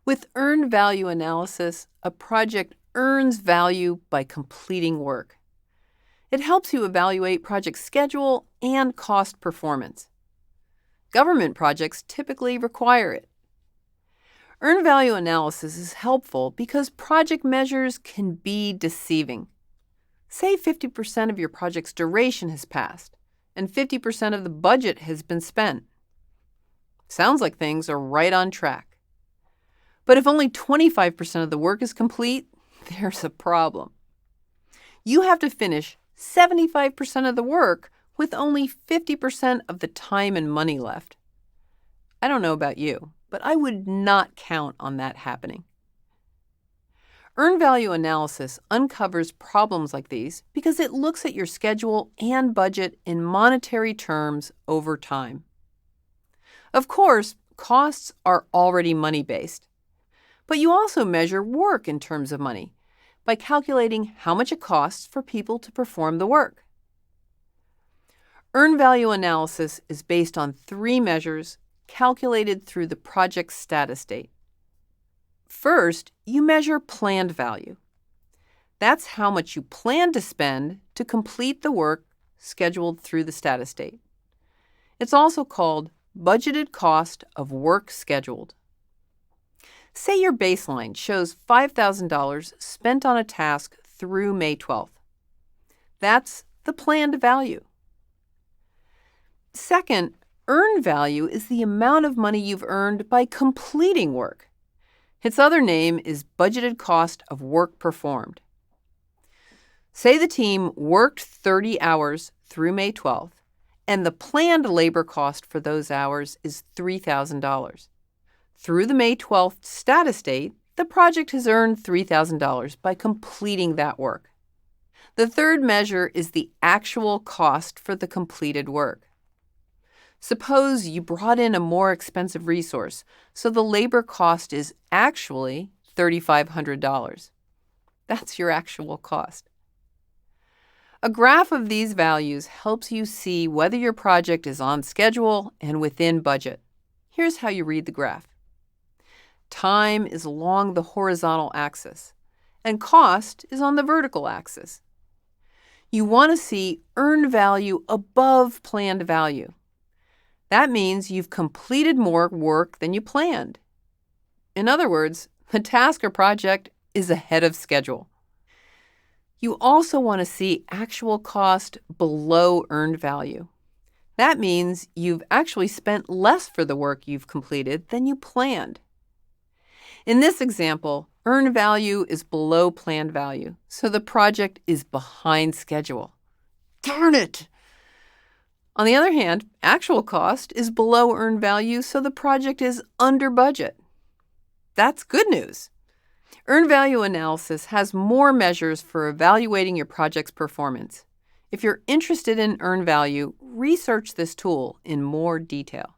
With earned value analysis, a project earns value by completing work. It helps you evaluate project schedule and cost performance. Government projects typically require it. Earned value analysis is helpful because project measures can be deceiving. Say 50% of your project's duration has passed and 50% of the budget has been spent. Sounds like things are right on track. But if only 25% of the work is complete, there's a problem. You have to finish 75% of the work with only 50% of the time and money left. I don't know about you, but I would not count on that happening. Earned value analysis uncovers problems like these because it looks at your schedule and budget in monetary terms over time. Of course, costs are already money-based, but you also measure work in terms of money by calculating how much it costs for people to perform the work. Earned value analysis is based on 3 measures calculated through the project status date. First, you measure planned value. That's how much you plan to spend to complete the work scheduled through the status date. It's also called budgeted cost of work scheduled. Say your baseline shows $5,000 spent on a task through May 12th. That's the planned value. Second, earned value is the amount of money you've earned by completing work. Its other name is budgeted cost of work performed. Say the team worked 30 hours through May 12th, and the planned labor cost for those hours is $3,000. Through the May 12th status date, the project has earned $3,000 by completing that work. The third measure is the actual cost for the completed work. Suppose you brought in a more expensive resource, so the labor cost is actually $3,500. That's your actual cost. A graph of these values helps you see whether your project is on schedule and within budget. Here's how you read the graph. Time is along the horizontal axis, and cost is on the vertical axis. You want to see earned value above planned value. That means you've completed more work than you planned. In other words, the task or project is ahead of schedule. You also want to see actual cost below earned value. That means you've actually spent less for the work you've completed than you planned. In this example, earned value is below planned value, so the project is behind schedule. Darn it! On the other hand, actual cost is below earned value, so the project is under budget. That's good news. Earned value analysis has more measures for evaluating your project's performance. If you're interested in earned value, research this tool in more detail.